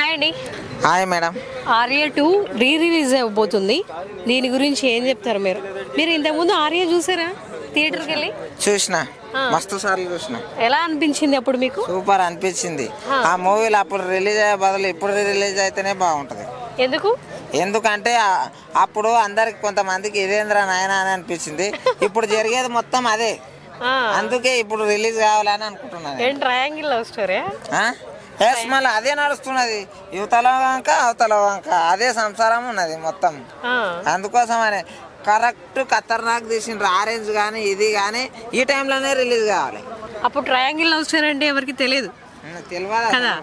Hi అండి. Hi madam. Arya 2 release అవబోతుంది. దీని గురించి ఏం చెప్తారు మీరు? మీరు ఇంతకుముందు ఆర్య చూసారా థియేటర్కి వెళ్ళి? చూసిన, మస్తు సార్లు చూసిన. ఎలా అనిపించింది అప్పుడు మీకు? సూపర్ అనిపించింది. ఆ మూవీలు అప్పుడు రిలీజ్ అయ్యే బదులు ఇప్పుడు రిలీజ్ అయితేనే బాగుంటుంది. ఎందుకు? ఎందుకంటే అప్పుడు అందరికి కొంతమందికి ఇదేంద్ర నాయన అని అనిపించింది. ఇప్పుడు జరిగేది మొత్తం అదే, అందుకే ఇప్పుడు రిలీజ్ కావాలని అనుకుంటున్నాను. ఏం ట్రయాంగిల్ లవ్ స్టోరీ? మళ్ళీ అదే నడుస్తున్నది, యువతల వంక అవతల వంక అదే సంసారం ఉన్నది మొత్తం. అందుకోసమనే కరెక్ట్ ఖతర్నాక్ తీసిండ్రు. ఆరెంజ్ కానీ ఇది కానీ ఈ టైంలోనే రిలీజ్ కావాలి. అప్పుడు ట్రయాంగిల్ లవ్ స్టోరీ అంటే ఎవరికి తెలియదు కదా,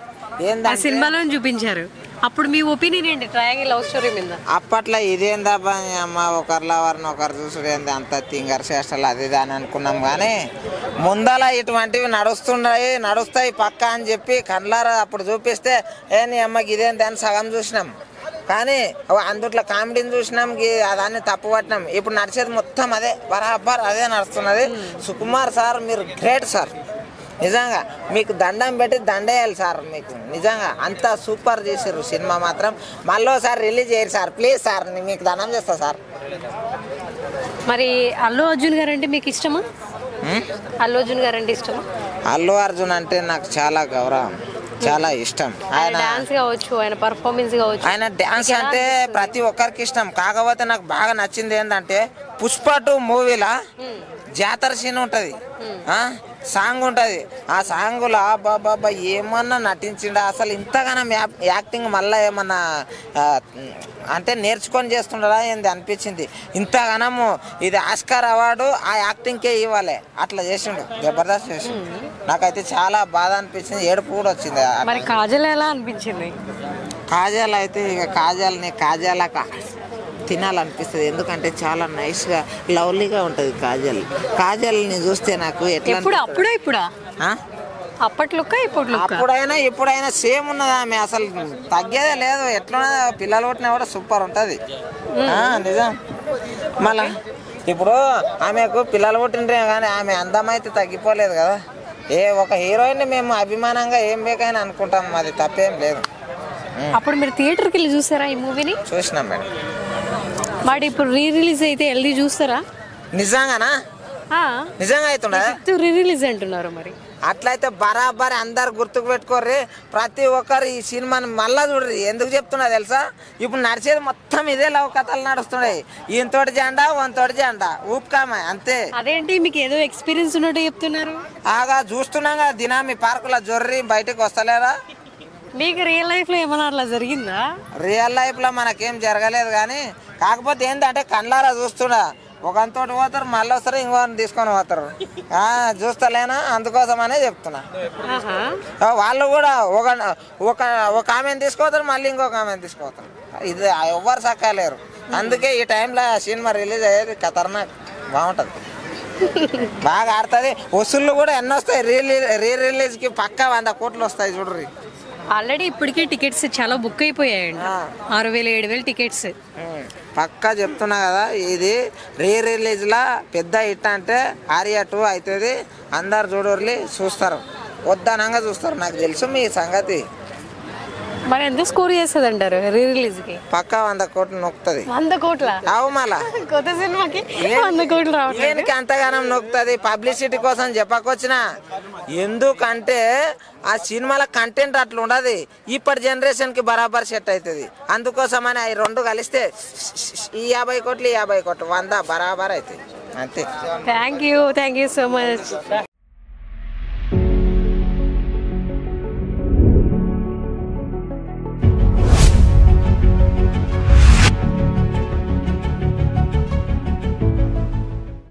ఏందా సినిమాలో చూపించారు. అప్పుడు మీ ఒపీనియన్ ఏంటి ట్రయాంగిల్ లవ్ స్టోరీ మీద? అప్పట్లో ఇదేందా అమ్మ ఒకరి లవర్ని ఒకరు చూసుడు ఏంది అంత తింగర్ చేష్టలు అది ఇది అని అనుకున్నాం. కానీ ముందల ఇటువంటివి నడుస్తాయి పక్క అని చెప్పి కళ్ళారా అప్పుడు చూపిస్తే నీ అమ్మకి ఇదేంది అని సగం చూసినాం. కానీ అందుట్లో కామెడీని చూసినాం, దాన్ని తప్పు పట్టినాం. ఇప్పుడు నడిచేది మొత్తం అదే, బరాబర్ అదే నడుస్తున్నది. సుకుమార్ సార్ మీరు గ్రేట్ సార్, నిజంగా మీకు దండం పెట్టి దండేయాలి సార్. మీకు నిజంగా అంతా సూపర్ చేసారు సినిమా మాత్రం. మళ్ళీసారి రిలీజ్ చేయరు సార్ ప్లీజ్ సార్, మీకు దండం చేస్తా సార్. మరి అల్లు అర్జున్ గారు అంటే మీకు ఇష్టమా? అల్లు అర్జున్ గారు అంటే ఇష్టమా? అల్లు అర్జున్ అంటే నాకు చాలా గౌరవం, చాలా ఇష్టం. ఆయన డాన్స్ కావచ్చు, ఆయన పర్ఫార్మెన్స్ కావచ్చు. ఆయన డాన్స్ అంటే ప్రతి ఒక్కరికి ఇష్టం. కాకపోతే నాకు బాగా నచ్చింది ఏంటంటే పుష్ప 2 మూవీలా జాతర సీన్ ఉంటుంది, సాంగ్ ఉంటుంది. ఆ సాంగ్లో బాబా ఏమన్నా నటించిండా అసలు. ఇంతగానో యాక్టింగ్ మళ్ళీ ఏమన్నా అంటే నేర్చుకొని చేస్తుండరా ఏంది అనిపించింది. ఇంతగానము ఇది ఆస్కార్ అవార్డు ఆ యాక్టింగ్కే ఇవ్వాలి, అట్లా చేసిండు, జబర్దస్త్ చేసిండు. నాకైతే చాలా బాధ అనిపించింది, ఏడుపు కూడా వచ్చింది. మరి కాజల్ ఎలా అనిపించింది? కాజల్ అయితే ఇక కాజాల తినాలనిపిస్తుంది. ఎందుకంటే చాలా నైస్గా లవ్లీగా ఉంటుంది కాజల్ని చూస్తే నాకు ఎట్లా ఇప్పుడైనా సేమ్ ఉన్నది. ఆమె అసలు తగ్గేదే లేదు, ఎట్లా పిల్లలు పుట్టినా కూడా సూపర్ ఉంటుంది నిజం. మళ్ళా ఇప్పుడు ఆమెకు పిల్లలు పుట్టిండ్రే కానీ ఆమె అందమైతే తగ్గిపోలేదు కదా. ఒక హీరోయిన్ మేము అభిమానంగా ఏం బేకైనా అనుకుంటాం, అది తప్పేం లేదు. అప్పుడు మీరు థియేటర్కి వెళ్ళి చూసారా ఈ మూవీని? చూసినాం మేడం. మరి ఇప్పుడు రిలీజ్ అయితే వెళ్ళి చూస్తారా? నిజంగానా? నిజంగా అవుతుండే రిలీజ్ అంటున్నారు. మరి అట్లయితే బరాబర్ అందరు గుర్తుకు పెట్టుకోర్రి, ప్రతి ఒక్కరు ఈ సినిమాని మళ్ళా చూడరు. ఎందుకు చెప్తున్నా తెలుసా? ఇప్పుడు నడిచేది మొత్తం ఇదే లవ్ కథలు నడుస్తున్నాయి. ఈయనతోటి జెండా వంతోటి జెండా ఊపుకామ అంతే. అదేంటి మీకు ఏదో ఎక్స్పీరియన్స్ ఉన్నట్టు చెప్తున్నారు? చూస్తున్నాం కదా దినామి పార్కులో జొర్రి బయటకు వస్తలేరా. మీకు రియల్ లైఫ్ లో ఏమన్నా అట్లా జరిగిందా? రియల్ లైఫ్ లో మనకేం జరగలేదు, కానీ కాకపోతే ఏంటంటే కళ్ళారా చూస్తున్నా, ఒకంతోటి పోతారు మళ్ళీ వస్తారు, ఇంకోని తీసుకొని పోతారు. చూస్తలేనా, అందుకోసమనే చెప్తున్నా. వాళ్ళు కూడా ఒక ఆమెను తీసుకోతారు, మళ్ళీ ఇంకొక ఆమెను తీసుకోతారు. ఇది ఎవ్వరు సక్కలేరు. అందుకే ఈ టైంలో సినిమా రిలీజ్ అయ్యేది ఖతర్నాక్ బాగుంటుంది, బాగా ఆడుతుంది. వసూళ్ళు కూడా ఎన్ని వస్తాయి, రిలీజ్కి పక్కా 100 కోట్లు వస్తాయి చూడరు. ఆల్రెడీ ఇప్పటికే టికెట్స్ చాలా బుక్ అయిపోయాయండి, 6,000 7,000 టికెట్స్ పక్కా చెప్తున్నా కదా. ఇది రిలీజ్లా పెద్ద హిట్ అంటే ఆర్య 2 అవుతుంది. అందరు చూడర్లి చూస్తారు, వద్దనంగా చూస్తారు. నాకు తెలుసు మీ సంగతి. మరి ఎంత స్కోర్ చేస్తుంది అంటారు రిలీజ్ కి? పక్కా 100 కోట్లు నొక్కుతుంది. 100 కోట్ల? అవు మళ్ళా కొత్త సినిమాకి 100 కోట్లు రావట్లేదు. దేనికి అంతగానం నొక్కుతుంది? పబ్లిసిటీ కోసం చెప్పకొచ్చిన. ఎందుకంటే ఆ సినిమాల కంటెంట్ అట్లా ఉండదు, ఇప్పటి జనరేషన్ కి బరాబర్ సెట్ అవుతుంది. అందుకోసమని అవి 2 కలిస్తే ఈ 50 కోట్లు 100 బరాబర్ అవుతుంది అంతే. Thank you so much.